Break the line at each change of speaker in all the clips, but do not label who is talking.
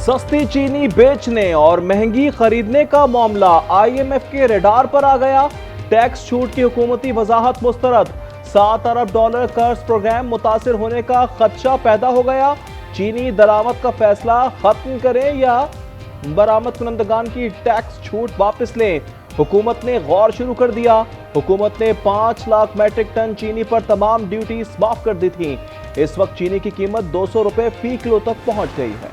सस्ती चीनी बेचने और महंगी खरीदने का मामला आईएमएफ के रडार पर आ गया। टैक्स छूट की हुकूमती वजाहत मुस्तरद। $7 अरब कर्ज प्रोग्राम मुतासिर होने का खदशा पैदा हो गया। चीनी दरामद का फैसला खत्म करें या बरामद कुनंदगान की टैक्स छूट वापस लें। हुकूमत ने गौर शुरू कर दिया। हुकूमत ने 5 लाख मैट्रिक टन चीनी पर तमाम ड्यूटीज माफ कर दी थी। इस वक्त चीनी की कीमत 200 रुपए फी किलो तक पहुंच गई है।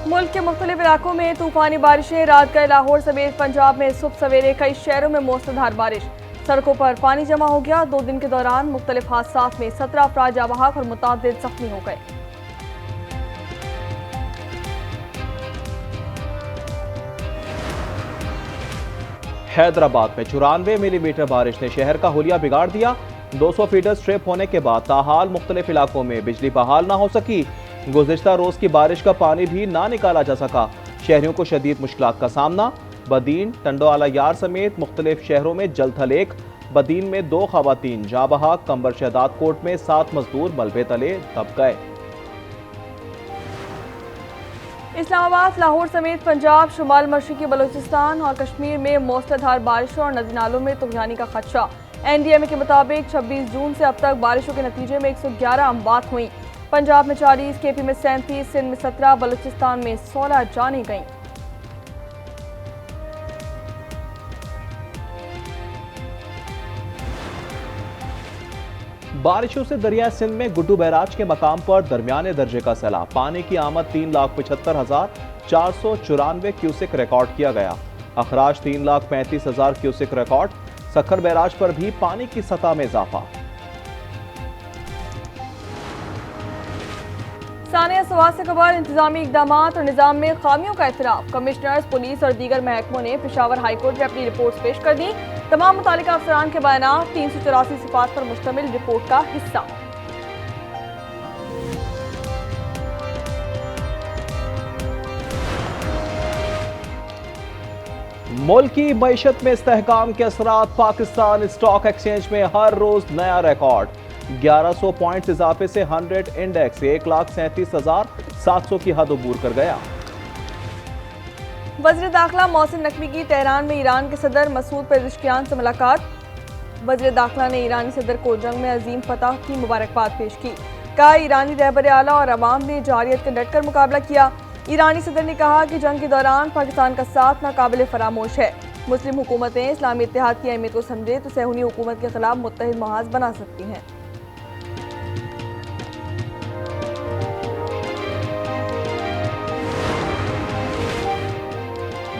मुल्क के मुख्तलिफ इलाकों में तूफानी बारिशें। रात गए लाहौर समेत पंजाब में सुबह सवेरे कई शहरों में मूसलाधार बारिश। सड़कों पर पानी जमा हो गया। 2 दिन के दौरान मुख्तलिफ हादसात में 17 अफराद जाँ बहक और मुतअद्दिद जख्मी हो गए।
हैदराबाद में 94 मिलीमीटर बारिश ने शहर का हुलिया बिगाड़ दिया। 200 फीटर स्ट्रिप होने के बाद ताहाल मुख्तलिफ इलाकों में बिजली बहाल ना हो सकी। गुज़िश्ता रोज की बारिश का पानी भी ना निकाला जा सका। शहरियों को शदीद मुश्किलात का सामना। बदीन, टंडोआला यार समेत मुख्तलिफ शहरों में जलथलेक। बदीन में 2 खवातीन जाँ बहक। कंबर शहदाद कोट में 7 मजदूर मलबे तले दब गए।
इस्लामाबाद, लाहौर समेत पंजाब, शुमाल मशरकी बलूचिस्तान और कश्मीर में मूसलाधार बारिशों और नदी नालों में तुगयानी का खदशा। एनडीएमए के मुताबिक 26 जून से अब तक बारिशों के नतीजे में 111 अमवात हुई। पंजाब में 40, केपी में 37, सिंध में 17, बलूचिस्तान में 16 जानें गईं।
बारिशों से दरिया सिंध में गुड्डू बैराज के मकाम पर दरमियाने दर्जे का सैलाब। पानी की आमद 3,75,494 क्यूसेक रिकॉर्ड किया गया। अखराज 3,35,000 क्यूसेक रिकॉर्ड। सखर बैराज पर भी पानी की सतह में इजाफा।
सानिया सवाल से खबर। इंतजामी इकदाम और निज़ाम में खामियों का एतराफ़। कमिश्नर्स, पुलिस और दीगर महकमों ने पेशावर हाईकोर्ट में अपनी रिपोर्ट पेश कर दी। तमाम मुतालिका अफसरान के बयान 384 सिफात पर मुश्तमिल रिपोर्ट का हिस्सा।
मुल्क की मईशत में इस्तेहकाम के असरात। पाकिस्तान स्टॉक एक्सचेंज में हर रोज नया रिकॉर्ड। 1100 पॉइंट्स इजाफे से 100 इंडेक्स 1,37,700 की हद अबूर कर गया।
वज़ीर दाखिला मोहसिन नकवी की तेहरान में ईरान के सदर मसूद पेज़ेश्कियान से मुलाकात। वज़ीर दाखिला ने ईरानी सदर को जंग में अजीम फतह की मुबारकबाद पेश की। कहा, ईरानी रहबर आला और अवाम ने जारियत का डटकर मुकाबला किया। ईरानी सदर ने कहा कि जंग के दौरान पाकिस्तान का साथ नाकाबिले फरामोश है। मुस्लिम हुकूमतें इस्लामी इत्तेहाद की अहमियत को समझे तो सहूनी हुकूमत के खिलाफ मुत्तहिद महाज बना सकती हैं।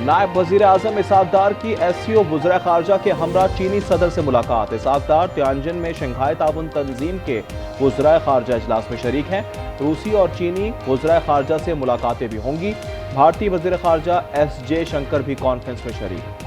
नायब वजीर आजम इसहाक डार की एससीओ वज़ीर खारजा के हमरा चीनी सदर से मुलाकात। इसहाक डार तियानजिन में शंघाई ताउन तंजीम के वज़ीर खारजा इजलास में शरीक हैं। रूसी और चीनी वज़ीर खारजा से मुलाकातें भी होंगी। भारतीय वज़ीर खारजा एस शंकर भी कॉन्फ्रेंस में शरीक हैं।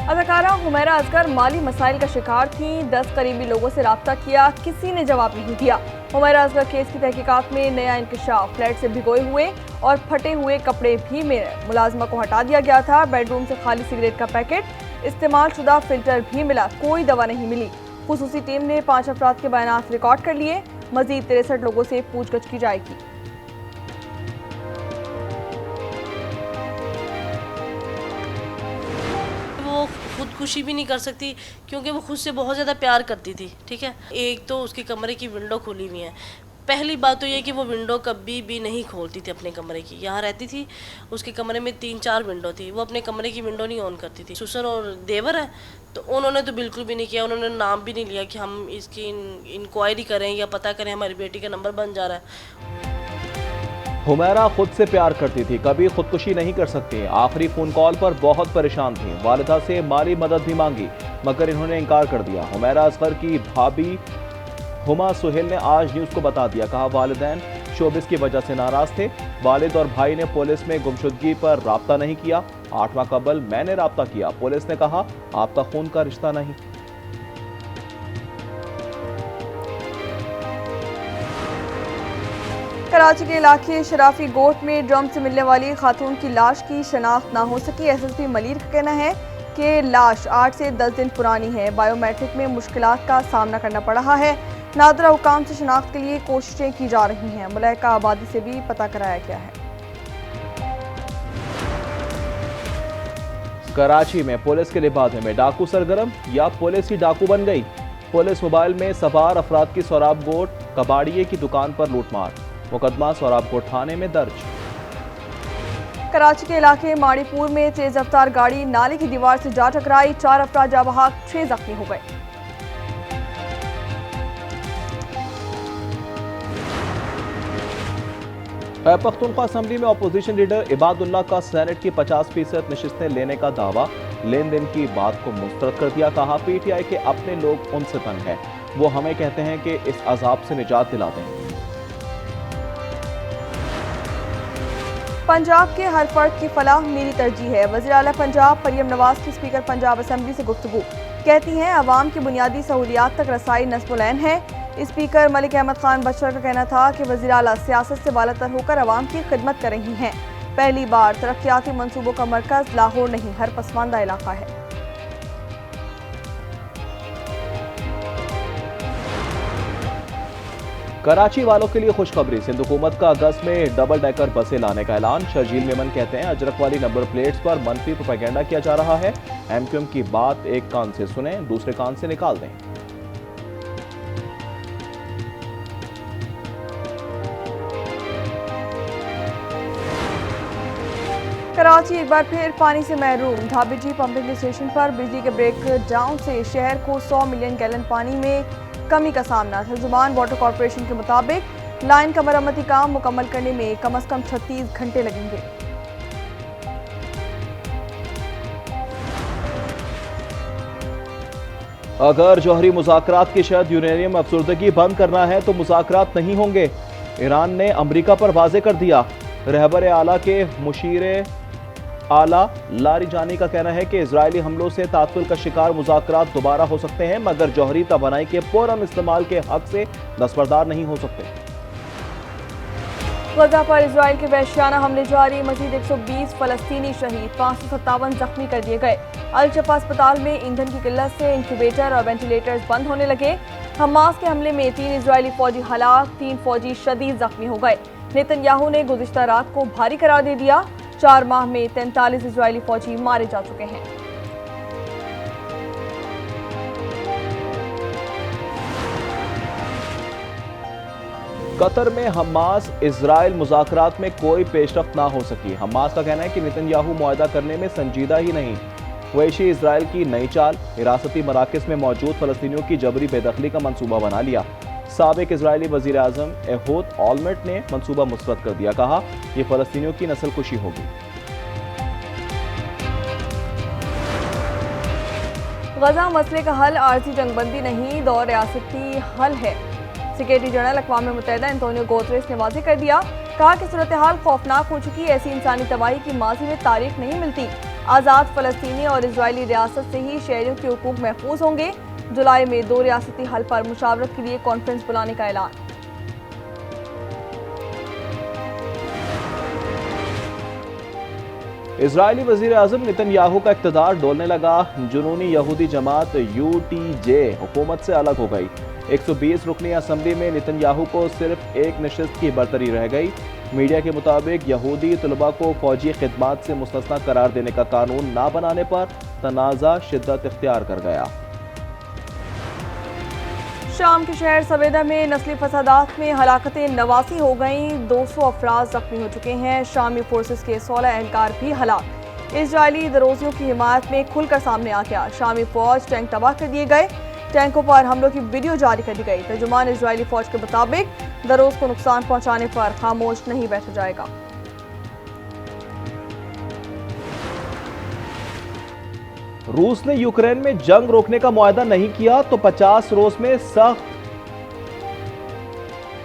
अदाकारा हुमैरा असगर माली मसाइल का शिकार थी। 10 करीबी लोगों से रब्ता किया, किसी ने जवाब नहीं दिया। हुमैरा असगर केस की तहकीकात में नया इंकशाफ। फ्लैट से भिगोए हुए और फटे हुए कपड़े भी मिले। मुलाजमा को हटा दिया गया था। बेडरूम से खाली सिगरेट का पैकेट, इस्तेमाल शुदा फिल्टर भी मिला। कोई दवा नहीं मिली। खुसूसी टीम ने 5 अफराद के बयान रिकॉर्ड कर लिए। मजीद 63 लोगों से पूछगछ की जाएगी।
खुदकुशी भी नहीं कर सकती क्योंकि वो खुद से बहुत ज़्यादा प्यार करती थी। ठीक है, एक तो उसके कमरे की विंडो खुली हुई है। पहली बात तो ये कि वो विंडो कभी भी नहीं खोलती थी अपने कमरे की। यहाँ रहती थी, उसके कमरे में 3-4 विंडो थी, वो अपने कमरे की विंडो नहीं ऑन करती थी। ससुर और देवर है तो उन्होंने तो बिल्कुल भी नहीं किया। उन्होंने नाम भी नहीं लिया कि हम इसकी इंक्वायरी करें या पता करें, हमारी बेटी का नंबर बन जा रहा है।
हुमैरा खुद से प्यार करती थी, कभी खुदकुशी नहीं कर सकती। आखिरी फोन कॉल पर बहुत परेशान थी। वालिदा से माली मदद भी मांगी मगर इन्होंने इनकार कर दिया। हुमैरा असगर की भाभी हुमा सुहेल ने आज न्यूज़ को बता दिया। कहा, वालिदैन शोबिस की वजह से नाराज थे। वालिद और भाई ने पुलिस में गुमशुदगी पर राब्ता नहीं किया। 8 माह कबल मैंने राब्ता किया, पुलिस ने कहा आपका खून का रिश्ता नहीं।
कराची के इलाके शराफी गोट में ड्रम से मिलने वाली खातून की लाश की शनाख्त ना हो सकी। एसएसपी मलिर का कहना है कि लाश 8 से 10 दिन पुरानी है। बायोमेट्रिक में मुश्किलात का सामना करना पड़ रहा है। नादरा हुकाम से शनाख्त के लिए कोशिशें की जा रही हैं। मुलायका आबादी से भी पता कराया गया है।
कराची में पुलिस के लिबासे में डाकू सरगर्म या पुलिस ही डाकू बन गई। पुलिस मोबाइल में सवार अफराद की सोराब गोट कबाड़िए की दुकान पर लूटमार। मुकदमा सोराब गोट थाने में दर्ज।
कराची के इलाके माड़ीपुर में तेज रफ्तार गाड़ी नाले की दीवार से जा टकराई। 4 अफराद जाँ बहक, 6 जख्मी हो गए।
खैबर पख्तूनख्वा असेंबली में अपोजिशन लीडर इबादुल्लाह का सेनेट की 50% नशिस्तें लेने का दावा। लेन देन की बात को मुस्तरद कर दिया। कहा पीटीआई के अपने लोग उनसे तंग हैं, वो हमें कहते हैं कि इस अजाब से निजात दिला दें।
पंजाब के हर फर्द की फलाह मेरी तरजीह है। वज़ीर आला पंजाब मरियम नवाज की स्पीकर पंजाब असेंबली से गुफ्तगू। कहती हैं अवाम की बुनियादी सहूलियात तक रसाई नस्बुलैन है। स्पीकर मलिक अहमद खान बशर का कहना था कि वज़ीर आला सियासत से बालातर होकर अवाम की खिदमत कर रही हैं। पहली बार तरक्याती मंसूबों का मरकज लाहौर नहीं, हर पसमानदा इलाका है।
कराची वालों के लिए खुशखबरी। सिंध हुकूमत का अगस्त में डबल डेकर बसें लाने का ऐलान। शर्जील मेमन कहते हैं अजरक वाली नंबर प्लेट्स पर मनफी प्रोपेगेंडा किया जा रहा है। एमक्यूएम की बात एक कान से सुने, दूसरे कान से निकाल दें।
कराची एक बार फिर पानी से महरूम। ढाबेजी पंपिंग स्टेशन पर बिजली के ब्रेक डाउन से शहर को 100 मिलियन गैलन पानी में कमी का सामना। तर्जुमान वाटर कॉरपोरेशन के मुताबिक लाइन का मरम्मती काम मुकम्मल करने में कम से कम 36 घंटे लगेंगे।
अगर जौहरी मुज़ाकरात की शर्त यूरेनियम अफसरदगी बंद करना है तो मुज़ाकरात नहीं होंगे। ईरान ने अमरीका पर वाज़े कर दिया। रहबर आला के मुशीर आला लारिजानी का कहना है कि इजरायली हमलों से तात्तुल का शिकार मुज़ाकरात दोबारा हो सकते हैं, मगर जौहरी तवानाई के पूरन इस्तेमाल के हक से दस्तबरदार नहीं हो सकते।
गजा पर इजराइल के वहशियाना हमले जारी। मजीद 120 फलस्तीनी शहीद, 557 जख्मी कर दिए गए। अल-शफा अस्पताल में ईंधन की किल्लत से इंक्यूबेटर और वेंटिलेटर्स बंद होने लगे। हमास के हमले में 3 इजरायली फौजी हलाक, 3 फौजी शदीद जख्मी हो गए। नेतन्याहू ने गुज़िश्ता रात को भारी करार दे दिया। 4 माह में 43 इजरायली फौजी मारे जा चुके हैं।
कतर में हमास इजराइल मुज़ाकरात में कोई पेशरफ्त ना हो सकी। हमास का कहना है कि नेतन्याहू मुआहदा करने में संजीदा ही नहीं। वैशी इजराइल की नई चाल, हिरासती मराकज़ में मौजूद फ़लस्तीनियों की जबरी बेदखली का मंसूबा बना लिया। साबिक इजरायली वज़ीर आज़म एहूद ऑलमेट ने मंसूबा मुस्तरद कर दिया। कहा यह फ़लस्तीनियों की नस्ल कुशी होगी।
गजा मसले का हल आर्जी जंगबंदी नहीं, दौर रियासती हल है। सेक्रेटरी जनरल अक़वाम मुत्तहिदा एंटोनियो गुतेरेस ने वाज़ेह कर दिया। कहा कि सूरत हाल खौफनाक हो चुकी है। ऐसी इंसानी तबाही की माजी में तारीख नहीं मिलती। आज़ाद फ़लस्तीनी और इजरायली रियासत से ही शहरियों के हुकूक महफूज होंगे। जुलाई में 2 रियासती हल पर मुशावरत के लिए कॉन्फ्रेंस बुलाने का ऐलान।
इजरायली वज़ीर आज़म नेतन्याहू का इक़्तिदार डोलने लगा। जुनूनी यहूदी जमात UTJ हुकूमत से अलग हो गई। 120 रुकनी असम्बली में नेतन्याहू को सिर्फ एक नशिस्त की बरतरी रह गई। मीडिया के मुताबिक यहूदी तलबा को फौजी खिदमात से मुस्तस्ना करार देने का कानून ना बनाने पर तनाज़ा शिद्दत इख्तियार कर गया।
शाम के शहर सवेदा में नस्ली फसादात में हलाकतें 89 हो गईं। 200 अफराद जख्मी हो चुके हैं। शामी फोर्सेस के 16 एहलकार भी हलाक। इजरायली दरोजियों की हिमायत में खुलकर सामने आ गया। शामी फौज टैंक तबाह कर दिए गए। टैंकों पर हमलों की वीडियो जारी कर दी गई। तर्जुमान इजरायली फौज के मुताबिक दरोज को नुकसान पहुंचाने पर खामोश नहीं बैठा जाएगा।
रूस ने यूक्रेन में जंग रोकने का मुआहदा नहीं किया तो 50 रोज में सख्त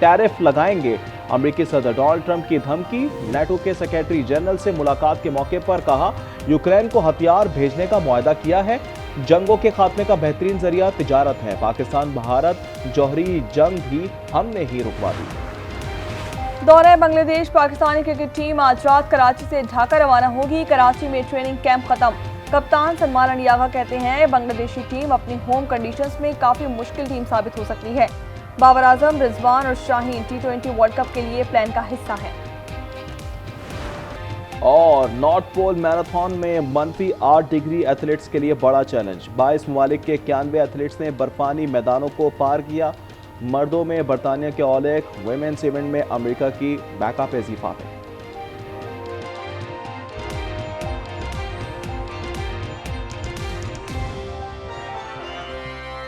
टैरिफ लगाएंगे। अमेरिकी सदर डोनाल्ड ट्रंप की धमकी, नेटो के सेक्रेटरी जनरल से मुलाकात के मौके पर कहा यूक्रेन को हथियार भेजने का मुआहदा किया है। जंगों के खात्मे का बेहतरीन जरिया तिजारत है। पाकिस्तान भारत जौहरी जंग भी हमने ही रुकवा दी।
दौरे बांग्लादेश, पाकिस्तानी क्रिकेट टीम आज रात कराची से ढाका रवाना होगी। कराची में ट्रेनिंग कैंप खत्म। कप्तान सलमान अलियागा कहते हैं बांग्लादेशी टीम अपनी होम कंडीशंस में काफी मुश्किल टीम साबित हो सकती है। बाबर आजम, रिजवान और शाहीन T20 वर्ल्ड कप के लिए प्लान का हिस्सा हैं।
और नॉर्थ पोल मैराथन में -8 डिग्री एथलीट्स के लिए बड़ा चैलेंज। 22 ममालिक के 91 एथलीट्स ने बर्फानी मैदानों को पार किया। मर्दों में बरतानिया के ओलेग, वुमेन्स इवेंट में अमेरिका की बैकअप इज़ीफा है।